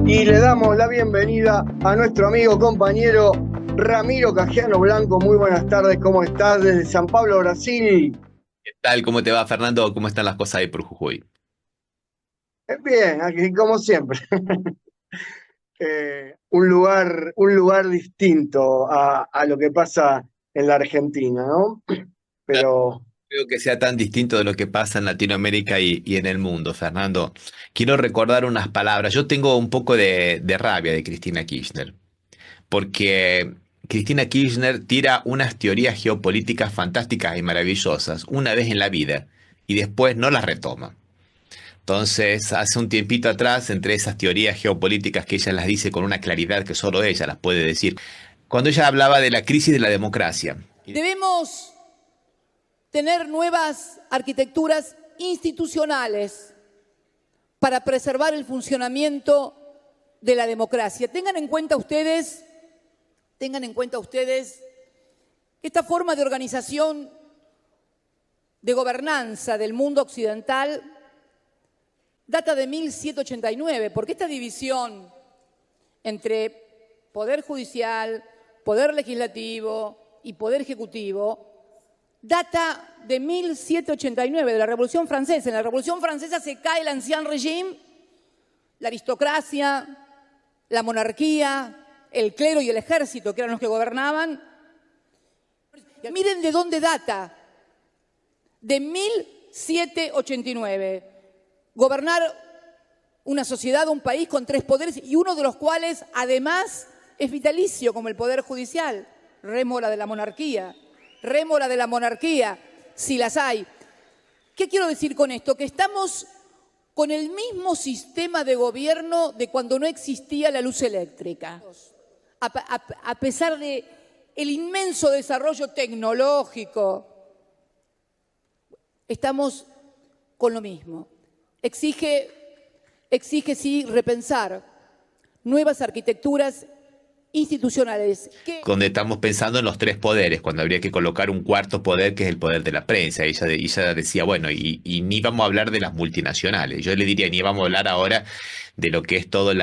Y le damos la bienvenida a nuestro amigo, compañero Ramiro Cajiano Blanco. Muy buenas tardes, ¿cómo estás? Desde San Pablo, Brasil. ¿Qué tal? ¿Cómo te va, Fernando? ¿Cómo están las cosas ahí por Jujuy? Bien, aquí como siempre. Un lugar distinto a lo que pasa en la Argentina, ¿no? Pero Creo que sea tan distinto de lo que pasa en Latinoamérica y en el mundo, Fernando. Quiero recordar unas palabras. Yo tengo un poco de rabia de Cristina Kirchner, porque Cristina Kirchner tira unas teorías geopolíticas fantásticas y maravillosas una vez en la vida y después no las retoma. Entonces, hace un tiempito atrás, entre esas teorías geopolíticas que ella las dice con una claridad que solo ella las puede decir, cuando ella hablaba de la crisis de la democracia. Debemos tener nuevas arquitecturas institucionales para preservar el funcionamiento de la democracia. Tengan en cuenta ustedes que esta forma de organización de gobernanza del mundo occidental data de 1789, porque esta división entre poder judicial, poder legislativo y poder ejecutivo data de 1789, de la Revolución Francesa. En la Revolución Francesa se cae el Ancien Régime, la aristocracia, la monarquía, el clero y el ejército, que eran los que gobernaban. Miren de dónde data, de 1789. Gobernar una sociedad, un país con tres poderes y uno de los cuales además es vitalicio, como el poder judicial, rémora de la monarquía. Rémora de la monarquía, si las hay. ¿Qué quiero decir con esto? Que estamos con el mismo sistema de gobierno de cuando no existía la luz eléctrica. A pesar de el inmenso desarrollo tecnológico, estamos con lo mismo. Exige sí repensar nuevas arquitecturas institucionales. Donde estamos pensando en los tres poderes, cuando habría que colocar un cuarto poder, que es el poder de la prensa. Ella decía, bueno, y ni vamos a hablar de las multinacionales. Yo le diría, ni vamos a hablar ahora de lo que es todas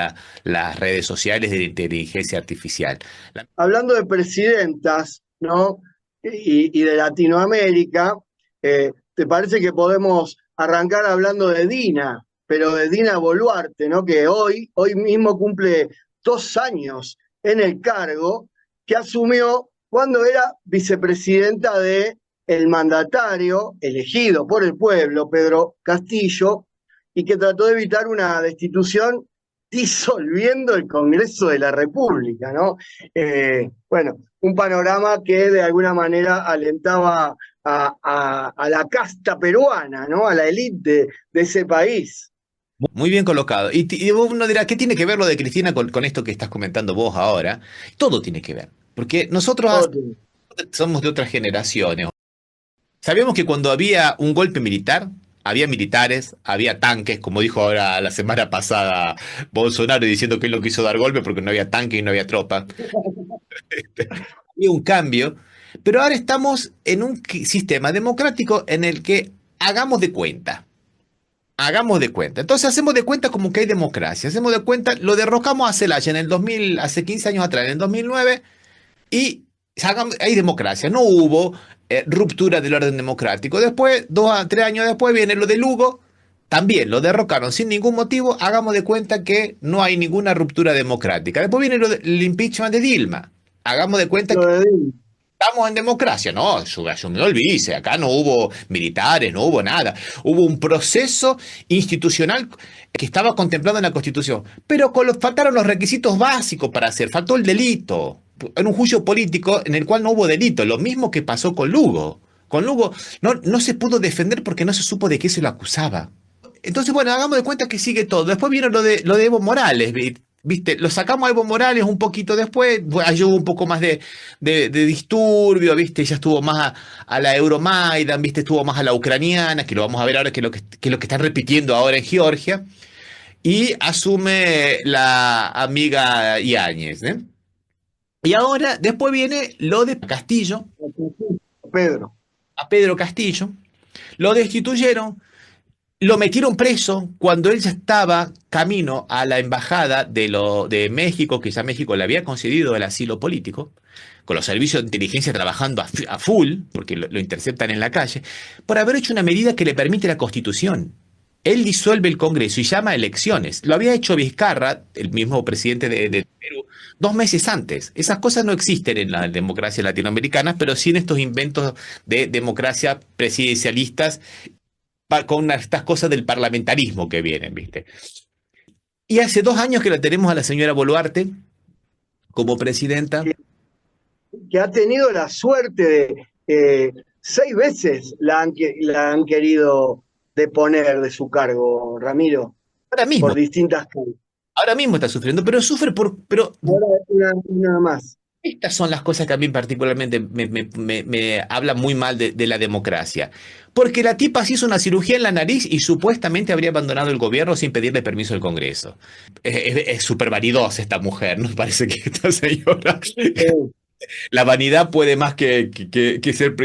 las redes sociales de la inteligencia artificial. hablando de presidentas, ¿no? Y de Latinoamérica, ¿te parece que podemos arrancar hablando de Dina, pero de Dina Boluarte, ¿no? Que hoy mismo cumple 2 años en el cargo, que asumió cuando era vicepresidenta de el mandatario elegido por el pueblo, Pedro Castillo, y que trató de evitar una destitución disolviendo el Congreso de la República, ¿no? Bueno, un panorama que de alguna manera alentaba a la casta peruana, ¿no? A la élite de ese país. Muy bien colocado. Y uno dirá, ¿qué tiene que ver lo de Cristina con esto que estás comentando vos ahora? Todo tiene que ver, porque nosotros Todo. somos de otras generaciones. Sabíamos que cuando había un golpe militar, había militares, había tanques, como dijo ahora la semana pasada Bolsonaro diciendo que él no quiso dar golpe porque no había tanque y no había tropa. Había un cambio, pero ahora estamos en un sistema democrático en el que hagamos de cuenta. Hagamos de cuenta. Entonces hacemos de cuenta como que hay democracia. Hacemos de cuenta, lo derrocamos a Zelaya en el 2000, hace 15 años atrás, en el 2009, y hay democracia. No hubo ruptura del orden democrático. Después, 2 a 3 años después, viene lo de Lugo. También lo derrocaron sin ningún motivo. Hagamos de cuenta que no hay ninguna ruptura democrática. Después viene el impeachment de Dilma. Hagamos de cuenta Lo que de Dina. estamos en democracia. No, asumió el vice. Acá no hubo militares, no hubo nada. Hubo un proceso institucional que estaba contemplado en la Constitución. Pero faltaron los requisitos básicos para hacer. Faltó el delito. En un juicio político en el cual no hubo delito. Lo mismo que pasó con Lugo. Con Lugo no se pudo defender porque no se supo de qué se lo acusaba. Entonces, bueno, hagamos de cuenta que sigue todo. Después vino lo de Evo Morales. ¿Viste? Lo sacamos a Evo Morales un poquito después, ahí hubo un poco más de disturbio, ¿viste? Ya estuvo más a la Euromaidan, ¿viste? Estuvo más a la ucraniana, que lo vamos a ver ahora, que es lo que están repitiendo ahora en Georgia, y asume la amiga Yáñez, ¿eh? Y ahora, después viene lo de Castillo, Pedro. a Pedro Castillo, lo destituyeron. Lo metieron preso cuando él ya estaba camino a la embajada de México, que ya México le había concedido el asilo político, con los servicios de inteligencia trabajando a full, porque lo interceptan en la calle, por haber hecho una medida que le permite la Constitución. Él disuelve el Congreso y llama a elecciones. Lo había hecho Vizcarra, el mismo presidente de Perú, 2 meses antes. Esas cosas no existen en la democracia latinoamericana, pero sí en estos inventos de democracia presidencialistas con estas cosas del parlamentarismo que vienen, ¿viste? Y hace 2 años que la tenemos a la señora Boluarte como presidenta. que, que ha tenido la suerte de 6 veces la han querido deponer de su cargo, Ramiro, Ahora por mismo, distintas causas. ahora mismo está sufriendo, pero sufre pero Ahora una más. estas son las cosas que a mí particularmente me hablan muy mal de la democracia. Porque la tipa se hizo una cirugía en la nariz y supuestamente habría abandonado el gobierno sin pedirle permiso al Congreso. Es súper vanidosa esta mujer, ¿no? Parece que esta señora, Eh, la vanidad puede más que ser,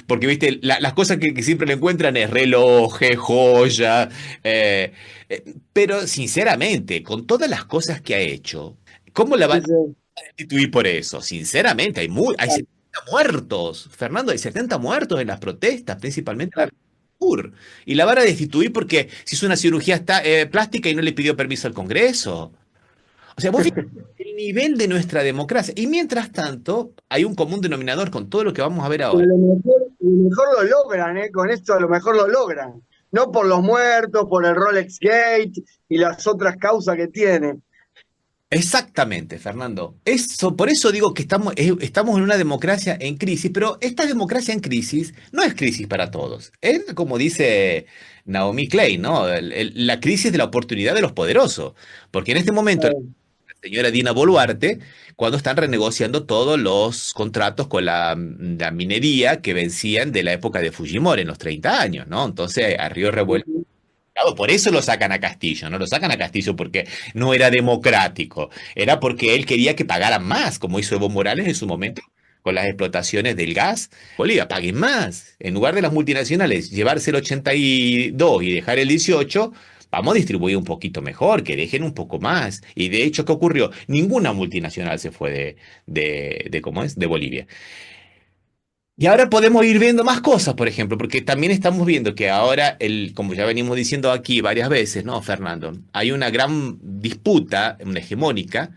porque, viste, las cosas que siempre le encuentran es relojes, joya, eh, pero sinceramente, con todas las cosas que ha hecho, ¿cómo la sí, van sí. a destituir por eso? Sinceramente, hay 70 muertos, Fernando, hay 70 muertos en las protestas, principalmente en la Sur, y la van a destituir porque se hizo una cirugía plástica y no le pidió permiso al Congreso. O sea, vos fíjate el nivel de nuestra democracia. Y mientras tanto, hay un común denominador con todo lo que vamos a ver Pero ahora. a lo mejor lo logran, ¿eh? Con esto a lo mejor lo logran. No por los muertos, por el Rolex Gate y las otras causas que tienen. Exactamente, Fernando. Por eso digo que estamos en una democracia en crisis, pero esta democracia en crisis no es crisis para todos. Es como dice Naomi Klein, ¿no? La crisis de la oportunidad de los poderosos. Porque en este momento Eh, señora Dina Boluarte cuando están renegociando todos los contratos con la minería que vencían de la época de Fujimori en los 30 años, ¿no? Entonces, a río revuelto. Claro, por eso lo sacan a Castillo, no lo sacan a Castillo porque no era democrático, era porque él quería que pagaran más, como hizo Evo Morales en su momento con las explotaciones del gas. Bolivia, paguen más. En lugar de las multinacionales llevarse el 82 y dejar el 18, vamos a distribuir un poquito mejor, que dejen un poco más. Y de hecho, ¿qué ocurrió? Ninguna multinacional se fue ¿cómo es? De Bolivia. Y ahora podemos ir viendo más cosas, por ejemplo, porque también estamos viendo que ahora, como ya venimos diciendo aquí varias veces, ¿no, Fernando? Hay una gran disputa, una hegemónica,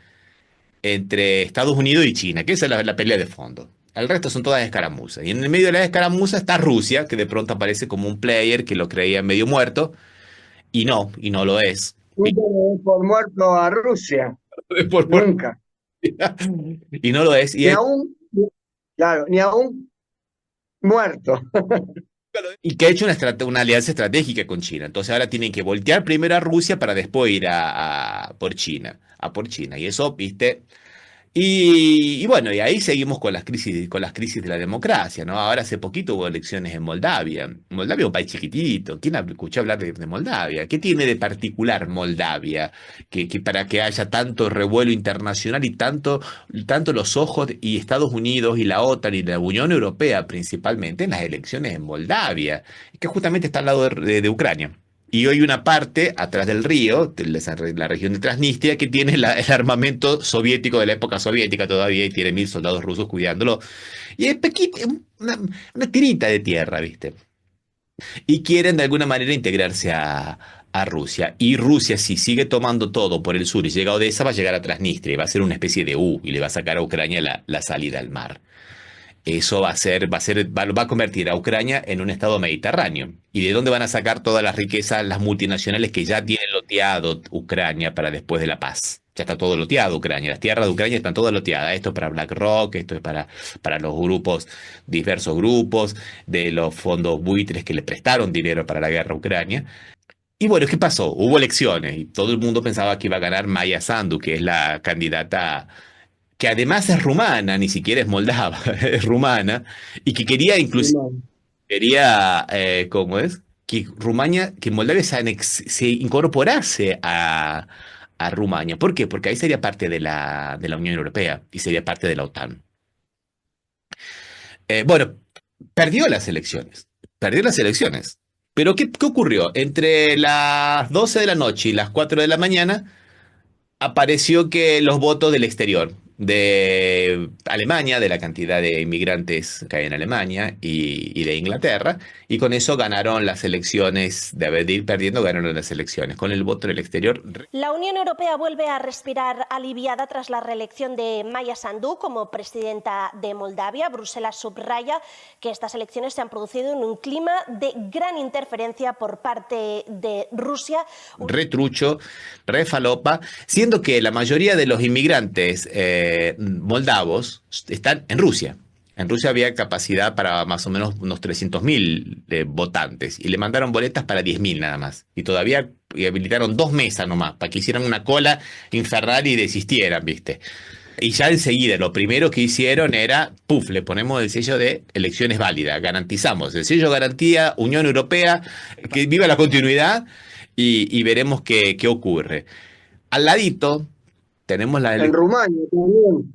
entre Estados Unidos y China, que esa es la pelea de fondo. El resto son todas escaramuzas. Y en el medio de las escaramuzas está Rusia, que de pronto aparece como un player que lo creía medio muerto, y no lo es. Nunca le doy por muerto a Rusia, Por- nunca. y no lo es. Ni aún, claro, ni aún muerto. Y que ha hecho una alianza estratégica con China. Entonces ahora tienen que voltear primero a Rusia para después ir por China, a por China. Y eso, viste. Y bueno, y ahí seguimos con las crisis de la democracia, ¿no? Ahora hace poquito hubo elecciones en Moldavia. Moldavia es un país chiquitito. ¿Quién escuchó hablar de Moldavia? ¿Qué tiene de particular Moldavia que para que haya tanto revuelo internacional y tanto los ojos y Estados Unidos y la OTAN y la Unión Europea principalmente en las elecciones en Moldavia, que justamente está al lado de Ucrania? Y hoy una parte atrás del río, de la región de Transnistria, que tiene el armamento soviético de la época soviética todavía y tiene 1.000 soldados rusos cuidándolo. Y es una tirita de tierra, ¿viste? Y quieren de alguna manera integrarse a Rusia. Y Rusia, si sigue tomando todo por el sur y llega a Odessa, va a llegar a Transnistria y va a ser una especie de U y le va a sacar a Ucrania la salida al mar. Eso va a convertir a Ucrania en un estado mediterráneo. ¿Y de dónde van a sacar todas las riquezas las multinacionales que ya tienen loteado Ucrania para después de la paz? Ya está todo loteado Ucrania, las tierras de Ucrania están todas loteadas. Esto es para BlackRock, esto es para los grupos, diversos grupos de los fondos buitres que le prestaron dinero para la guerra a Ucrania. Y bueno, ¿qué pasó? Hubo elecciones y todo el mundo pensaba que iba a ganar Maya Sandu, que es la candidata que además es rumana, ni siquiera es moldava, es rumana, y que quería inclusive, ¿cómo es? Que Moldavia se incorporase a Rumania. ¿Por qué? Porque ahí sería parte de la Unión Europea y sería parte de la OTAN. Bueno, perdió las elecciones. Perdió las elecciones. Pero ¿qué ocurrió? Entre las 12 de la noche y las 4 de la mañana apareció que los votos del exterior, de Alemania, de la cantidad de inmigrantes que hay en Alemania y de Inglaterra, y con eso ganaron las elecciones, de ir perdiendo, ganaron las elecciones. Con el voto del exterior. La Unión Europea vuelve a respirar aliviada tras la reelección de Maya Sandu como presidenta de Moldavia. Bruselas subraya que estas elecciones se han producido en un clima de gran interferencia por parte de Rusia. Retrucho, refalopa, siendo que la mayoría de los inmigrantes moldavos están en Rusia. En Rusia había capacidad para más o menos unos 300.000 votantes y le mandaron boletas para 10.000 nada más. Y todavía habilitaron 2 mesas nomás para que hicieran una cola infernal y desistieran, ¿viste? Y ya enseguida lo primero que hicieron era, puf, le ponemos el sello de elecciones válidas, garantizamos el sello garantía, Unión Europea, que viva la continuidad y veremos qué ocurre. Al ladito tenemos la En Rumania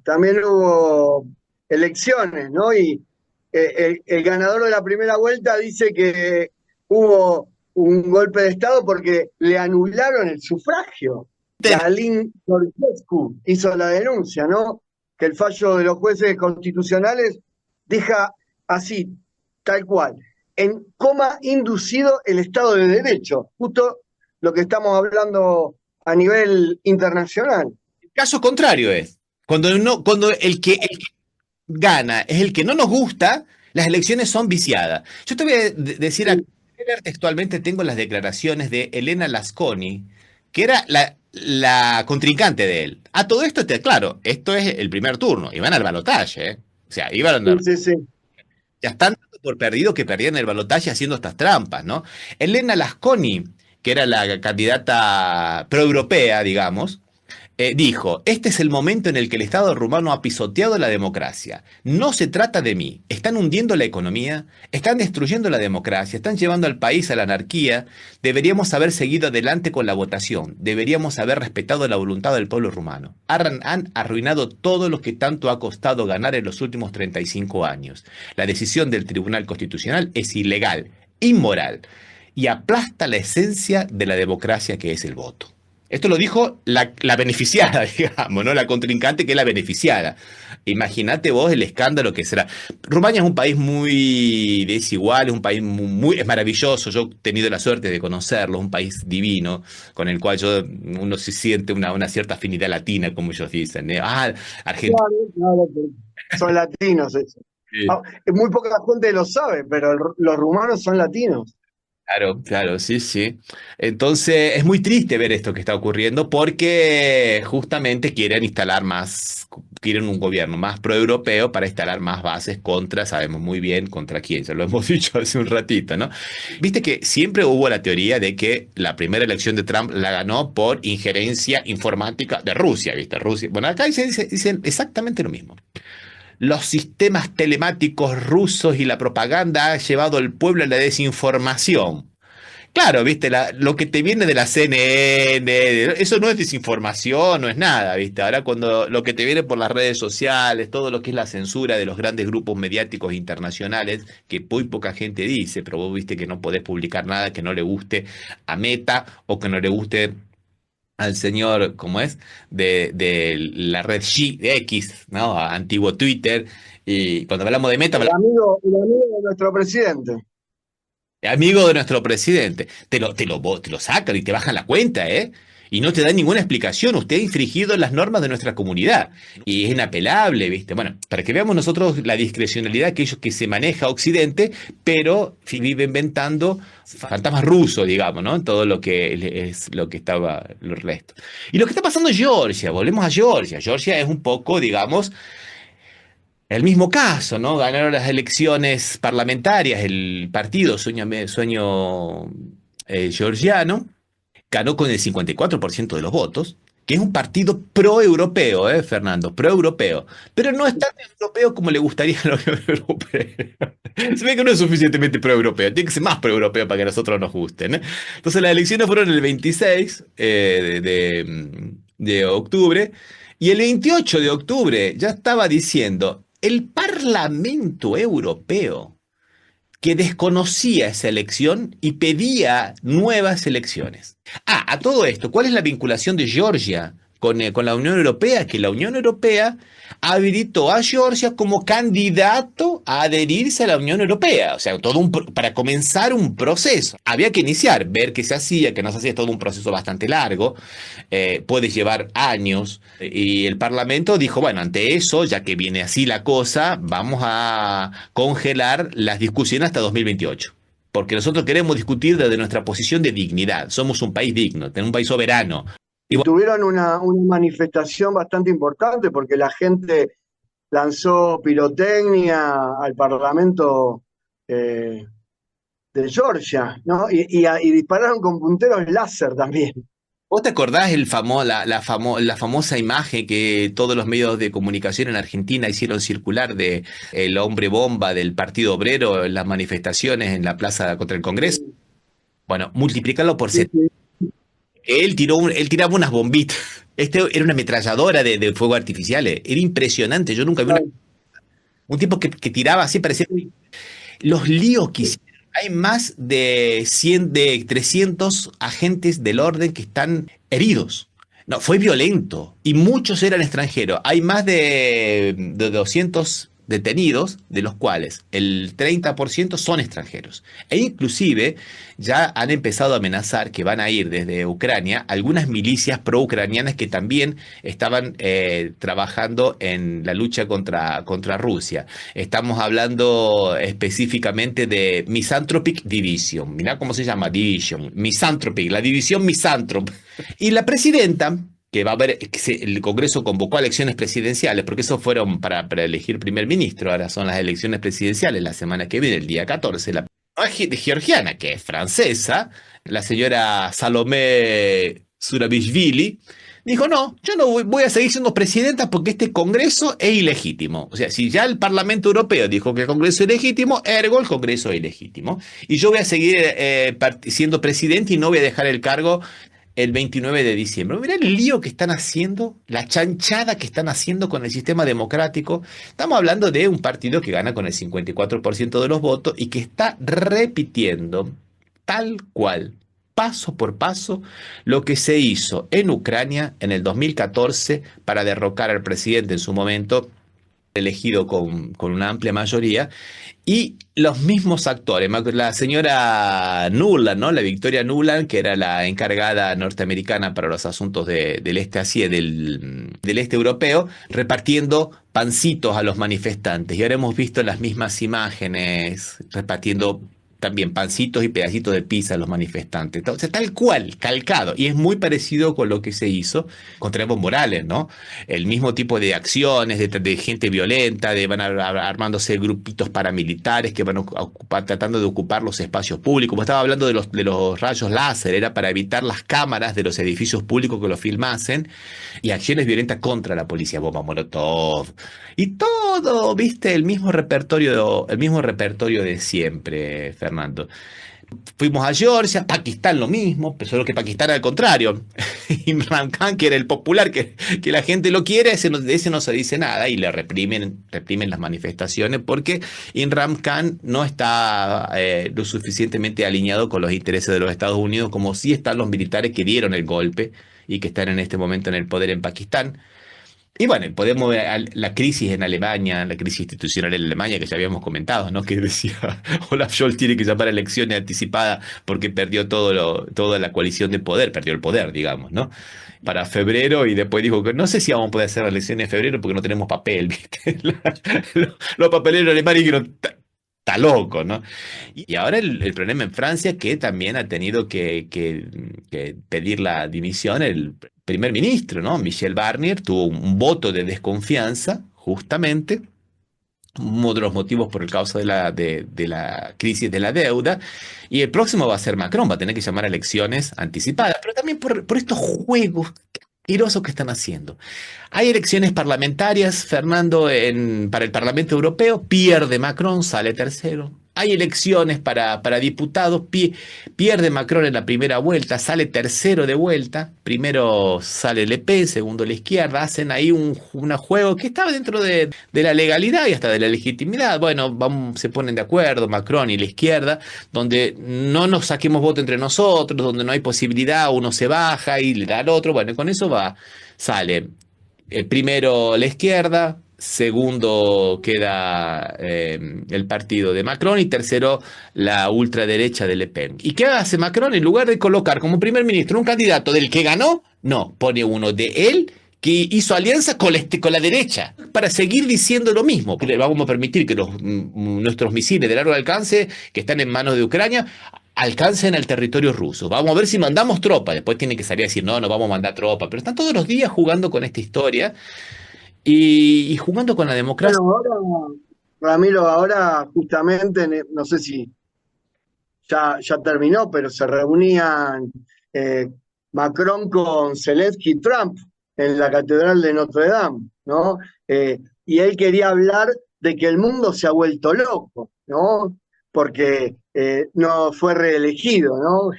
también hubo elecciones, ¿no? Y el ganador de la primera vuelta dice que hubo un golpe de Estado porque le anularon el sufragio. Alin Georgescu hizo la denuncia, ¿no? Que el fallo de los jueces constitucionales deja así, tal cual, en coma inducido el Estado de Derecho, justo lo que estamos hablando a nivel internacional. El caso contrario es, cuando el que gana es el que no nos gusta, las elecciones son viciadas. Yo te voy a decir, textualmente tengo las declaraciones de Elena Lasconi, que era la contrincante de él. A todo esto, claro, esto es el primer turno, iban al balotaje, ¿eh? O sea, Sí, sí. ya están dando por perdido que perdían el balotaje haciendo estas trampas, ¿no? Elena Lasconi, que era la candidata proeuropea, digamos, dijo, este es el momento en el que el Estado rumano ha pisoteado la democracia. No se trata de mí. Están hundiendo la economía, están destruyendo la democracia, están llevando al país a la anarquía. Deberíamos haber seguido adelante con la votación. Deberíamos haber respetado la voluntad del pueblo rumano. Han arruinado todo lo que tanto ha costado ganar en los últimos 35 años. La decisión del Tribunal Constitucional es ilegal, inmoral y aplasta la esencia de la democracia que es el voto. Esto lo dijo la beneficiada, digamos, ¿no? La contrincante que es la beneficiada. Imagínate vos el escándalo que será. Rumania es un país muy desigual, es un país es maravilloso. Yo he tenido la suerte de conocerlo, es un país divino, con el cual uno se siente una cierta afinidad latina, como ellos dicen, ¿eh? Argentina. Claro, son latinos eso. Sí. Muy poca gente lo sabe, pero los rumanos son latinos. Claro, claro, sí, sí. Entonces es muy triste ver esto que está ocurriendo porque justamente quieren un gobierno más proeuropeo para instalar más bases contra, sabemos muy bien contra quién, ya lo hemos dicho hace un ratito, ¿no? Viste que siempre hubo la teoría de que la primera elección de Trump la ganó por injerencia informática de Rusia, ¿viste? Rusia. Bueno, acá dicen exactamente lo mismo. Los sistemas telemáticos rusos y la propaganda ha llevado al pueblo a la desinformación. Claro, viste, lo que te viene de la CNN, eso no es desinformación, no es nada, viste. Ahora cuando lo que te viene por las redes sociales, todo lo que es la censura de los grandes grupos mediáticos internacionales, que muy poca gente dice, pero vos viste que no podés publicar nada que no le guste a Meta o que no le guste al señor, ¿cómo es? De la red de X, ¿no? Antiguo Twitter. Y cuando hablamos de Meta, El amigo de nuestro presidente. amigo de nuestro presidente, te lo sacan y te bajan la cuenta, ¿eh? Y no te dan ninguna explicación. Usted ha infringido las normas de nuestra comunidad. Y es inapelable, ¿viste? Bueno, para que veamos nosotros la discrecionalidad que se maneja Occidente, pero vive inventando fantasmas rusos, digamos, ¿no? Todo lo que es lo que estaba, el resto. Y lo que está pasando en Georgia, volvemos a Georgia. Georgia es un poco, digamos, el mismo caso, ¿no? Ganaron las elecciones parlamentarias, el partido Sueño Georgiano ganó con el 54% de los votos, que es un partido pro-europeo, Fernando, pro-europeo, pero no es tan europeo como le gustaría a la Unión Europea. Se ve que no es suficientemente pro-europeo, tiene que ser más pro-europeo para que a nosotros nos gusten, ¿eh? Entonces las elecciones fueron el 26 de octubre, y el 28 de octubre ya estaba diciendo, el Parlamento Europeo que desconocía esa elección y pedía nuevas elecciones. A todo esto, ¿cuál es la vinculación de Georgia con la Unión Europea? Que la Unión Europea habilitó a Georgia como candidato a adherirse a la Unión Europea, o sea, para comenzar un proceso. Había que iniciar, ver qué se hacía, qué no se hacía, todo un proceso bastante largo, puede llevar años, y el Parlamento dijo, bueno, ante eso, ya que viene así la cosa, vamos a congelar las discusiones hasta 2028. Porque nosotros queremos discutir desde nuestra posición de dignidad. Somos un país digno, tenemos un país soberano. Y tuvieron una manifestación bastante importante porque la gente lanzó pirotecnia al Parlamento de Georgia, ¿no? Y dispararon con punteros láser también. ¿Vos te acordás la famosa imagen que todos los medios de comunicación en Argentina hicieron circular de el hombre bomba del Partido Obrero en las manifestaciones en la plaza contra el Congreso? Bueno, multiplícalo por Sí, 7. Él tiraba unas bombitas. Era una ametralladora de fuego artificiales. Era impresionante. Yo nunca vi un tipo que tiraba así, parecía. Los líos que hicieron. Hay más de 100, de 300 agentes del orden que están heridos. No, fue violento y muchos eran extranjeros. Hay más de 200 detenidos, de los cuales el 30% son extranjeros. E inclusive ya han empezado a amenazar que van a ir desde Ucrania algunas milicias pro-ucranianas que también estaban trabajando en la lucha contra Rusia. Estamos hablando específicamente de Misanthropic Division. Mirá cómo se llama, Division. Misanthropic, la división Misanthrop. Y la presidenta, que va a haber, el Congreso convocó a elecciones presidenciales, porque eso fueron para elegir primer ministro, ahora son las elecciones presidenciales la semana que viene, el día 14. La georgiana, que es francesa, la señora Salomé Zurabishvili, dijo, no, yo no voy a seguir siendo presidenta porque este Congreso es ilegítimo. O sea, si ya el Parlamento Europeo dijo que el Congreso es ilegítimo, ergo el Congreso es ilegítimo. Y yo voy a seguir siendo presidente y no voy a dejar el cargo el 29 de diciembre. Mirá el lío que están haciendo, la chanchada que están haciendo con el sistema democrático. Estamos hablando de un partido que gana con el 54% de los votos y que está repitiendo tal cual, paso por paso, lo que se hizo en Ucrania en el 2014 para derrocar al presidente en su momento, elegido con una amplia mayoría, y los mismos actores, la señora Nuland, ¿no? La Victoria Nuland, que era la encargada norteamericana para los asuntos del este Asia, del este europeo, repartiendo pancitos a los manifestantes. Y ahora hemos visto las mismas imágenes repartiendo también pancitos y pedacitos de pizza a los manifestantes. O sea, tal cual, calcado. Y es muy parecido con lo que se hizo contra Evo Morales, ¿no? El mismo tipo de acciones, de gente violenta, van armándose grupitos paramilitares que van a ocupar, tratando de ocupar los espacios públicos. Como estaba hablando de los rayos láser, era para evitar las cámaras de los edificios públicos que lo filmasen, y acciones violentas contra la policía, bomba molotov. Y todo, viste, el mismo repertorio de siempre, Fernando. Fuimos a Georgia, Pakistán lo mismo, pero solo que Pakistán al contrario. Imran Khan, que era el popular, que la gente lo quiere, de ese no se dice nada y le reprimen las manifestaciones porque Imran Khan no está lo suficientemente alineado con los intereses de los Estados Unidos, como sí están los militares que dieron el golpe y que están en este momento en el poder en Pakistán. Y bueno, podemos ver la crisis en Alemania, la crisis institucional en Alemania, que ya habíamos comentado, ¿no? Que decía, Olaf Scholz tiene que llamar a elecciones anticipadas porque perdió toda la coalición de poder, perdió el poder, digamos, ¿no? Para febrero, y después dijo que no sé si vamos a poder hacer las elecciones en febrero porque no tenemos papel, ¿viste? Los papeleros alemanes dijeron, está loco, ¿no? Y ahora el problema en Francia, que también ha tenido que pedir la dimisión el primer ministro, ¿no? Michel Barnier tuvo un voto de desconfianza, justamente, uno de los motivos por el causa de la crisis de la deuda, y el próximo va a ser Macron, va a tener que llamar a elecciones anticipadas, pero también por estos juegos asquerosos que están haciendo. Hay elecciones parlamentarias, Fernando, para el Parlamento Europeo, pierde Macron, sale tercero. hay elecciones para diputados, pierde Macron en la primera vuelta, sale tercero de vuelta, primero sale Le Pen, segundo la izquierda, hacen ahí un juego que estaba dentro de la legalidad y hasta de la legitimidad. Bueno, se ponen de acuerdo Macron y la izquierda, donde no nos saquemos voto entre nosotros, donde no hay posibilidad, uno se baja y le da al otro, bueno, con eso sale primero la izquierda, segundo queda el partido de Macron y tercero la ultraderecha de Le Pen. ¿Y qué hace Macron? En lugar de colocar como primer ministro un candidato del que ganó, no, pone uno de él que hizo alianza con la derecha para seguir diciendo lo mismo. Vamos a permitir que nuestros misiles de largo alcance que están en manos de Ucrania alcancen al territorio ruso. Vamos a ver si mandamos tropas. Después tienen que salir a decir, no, no vamos a mandar tropas. Pero están todos los días jugando con esta historia y jugando con la democracia. Bueno, ahora, Ramiro, ahora justamente, no sé si ya terminó, pero se reunían eh, Macron con Zelensky y Trump en la Catedral de Notre Dame, ¿no? Y él quería hablar de que el mundo se ha vuelto loco, ¿no? Porque no fue reelegido, ¿no?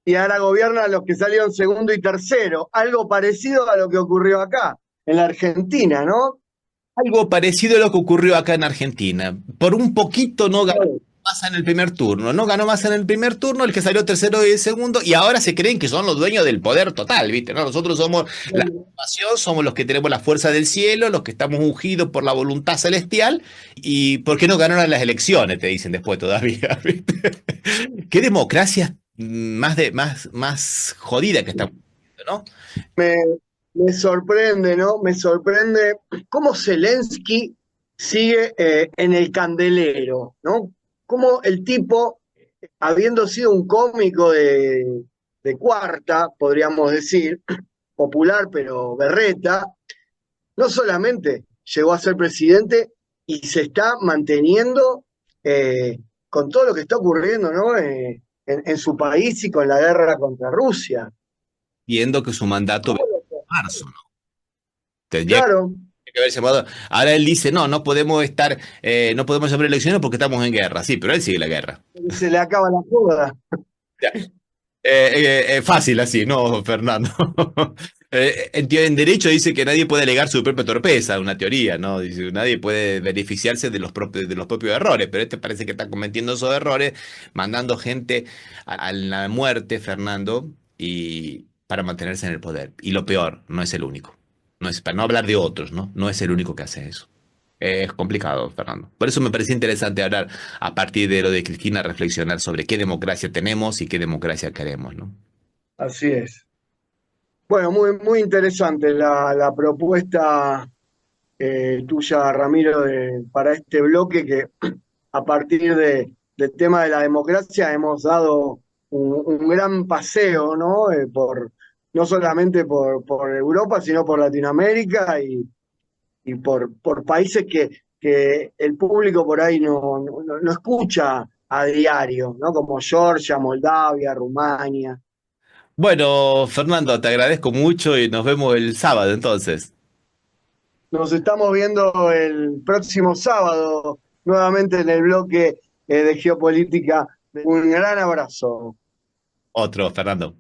Y ahora gobiernan los que salieron segundo y tercero, algo parecido a lo que ocurrió acá, en la Argentina, ¿no? Algo parecido a lo que ocurrió acá en Argentina. Por un poquito no ganó Massa en el primer turno. No ganó Massa en el primer turno, el que salió tercero y segundo, y ahora se creen que son los dueños del poder total, ¿viste? ¿No? Nosotros somos la nación, somos los que tenemos la fuerza del cielo, los que estamos ungidos por la voluntad celestial, y ¿por qué no ganaron las elecciones? Te dicen después todavía, ¿viste? Qué democracia más jodida que estamos viviendo, ¿no? Me, me sorprende, ¿no? Me sorprende cómo Zelensky sigue en el candelero, ¿no? Cómo el tipo, habiendo sido un cómico de cuarta, podríamos decir, popular pero berreta, no solamente llegó a ser presidente y se está manteniendo con todo lo que está ocurriendo, ¿no? En su país y con la guerra contra Rusia. Viendo que su mandato vence en marzo, ¿no? Tendría Claro, que haber llamado. Ahora él dice, no, no podemos hacer elecciones porque estamos en guerra. Sí, pero él sigue la guerra. se le acaba la joda. Ya. Fácil así, ¿no, Fernando? En derecho dice que nadie puede alegar su propia torpeza, una teoría, ¿no? Dice, nadie puede beneficiarse de los propios errores, pero este parece que está cometiendo esos errores, mandando gente a la muerte, Fernando, y para mantenerse en el poder. Y lo peor, no es el único. No es, para no hablar de otros, ¿no? No es el único que hace eso. Es complicado, Fernando. Por eso me parecía interesante hablar a partir de lo de Cristina, reflexionar sobre qué democracia tenemos y qué democracia queremos, ¿no? Así es. Bueno, muy interesante la propuesta tuya, Ramiro, para este bloque que a partir del tema de la democracia hemos dado un gran paseo, ¿no? No solamente por Europa, sino por Latinoamérica y por países que el público por ahí no escucha a diario, ¿no? Como Georgia, Moldavia, Rumania. Bueno, Fernando, te agradezco mucho y nos vemos el sábado entonces. Nos estamos viendo el próximo sábado, nuevamente en el bloque de geopolítica. Un gran abrazo. Otro, Fernando.